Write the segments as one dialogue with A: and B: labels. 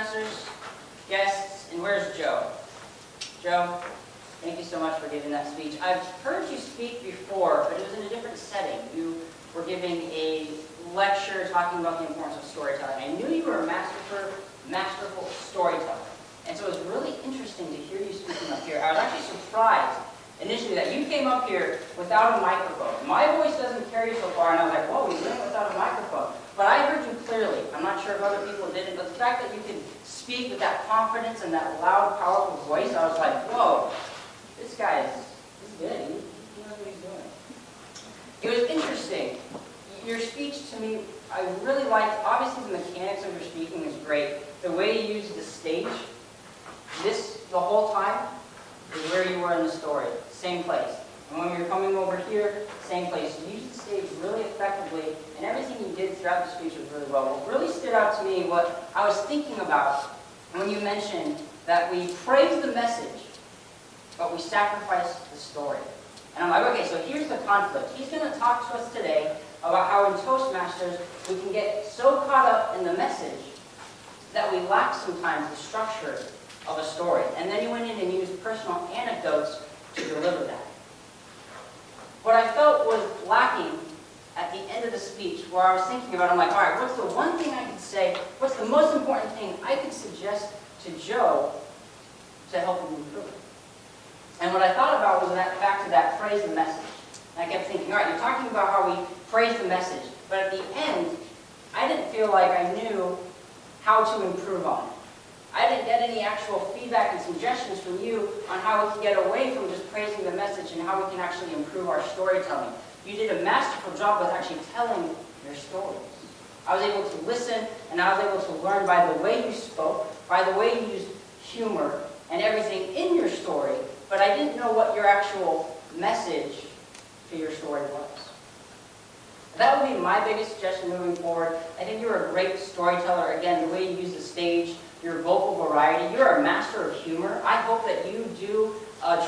A: Toastmasters, guests, and where's Joe? Joe, thank you so much for giving that speech. I've heard you speak before, but it was in a different setting. You were giving a lecture talking about the importance of storytelling. I knew you were a masterful storyteller. And so it was really interesting to hear you speaking up here. I was actually surprised initially that you came up here without a microphone. My voice doesn't carry so far, and I was like, whoa, he's doing it without a microphone. But I heard you clearly. I'm not sure if other people didn't, but the fact that you could speak with that confidence and that loud, powerful voice, I was like, whoa, this guy is good. He knows what he's doing. It was interesting. Your speech to me, I really liked, obviously the mechanics of your speaking is great. The way you used the stage, the whole time, is where you were in the story. Same place. And when you're coming over here, same place. You used the stage really effectively, and everything you did throughout the speech was really well. What really stood out to me, what I was thinking about when you mentioned that we praise the message, but we sacrifice the story. And I'm like, okay, so here's the conflict. He's going to talk to us today about how in Toastmasters we can get so caught up in the message that we lack sometimes the structure of a story. And then you went in and used personal anecdotes to deliver that. What I felt was lacking at the end of the speech, where I was thinking about, I'm like, all right, what's the one thing I could say, what's the most important thing I could suggest to Joe to help him improve? And what I thought about was back to that praise the message. And I kept thinking, all right, you're talking about how we praise the message, but at the end, I didn't feel like I knew how to improve on it. I didn't get any actual feedback and suggestions from you on how we can get away from just praising the message and how we can actually improve our storytelling. You did a masterful job with actually telling your stories. I was able to listen, and I was able to learn by the way you spoke, by the way you used humor and everything in your story, but I didn't know what your actual message to your story was. That would be my biggest suggestion moving forward. I think you're a great storyteller. Again, the way you use the stage, your vocal variety. You're a master of humor. I hope that you do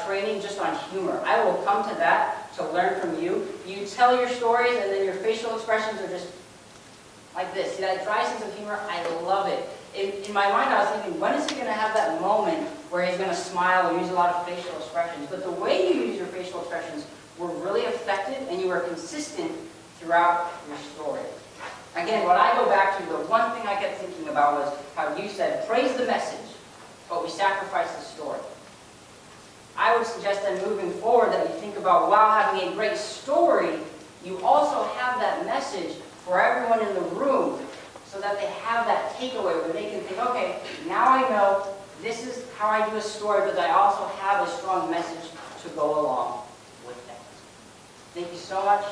A: training just on humor. I will come to that to learn from you. You tell your stories and then your facial expressions are just like this. See, that dry sense of humor, I love it. In my mind, I was thinking, when is he going to have that moment where he's going to smile or use a lot of facial expressions? But the way you use your facial expressions were really effective and you were consistent throughout your story. Again, what I go back to, the one thing I kept thinking about was how you said, praise the message, but we sacrifice the story. I would suggest then moving forward that you think about, while having a great story, you also have that message for everyone in the room so that they have that takeaway where they can think, okay, now I know this is how I do a story, but I also have a strong message to go along with that. Thank you so much.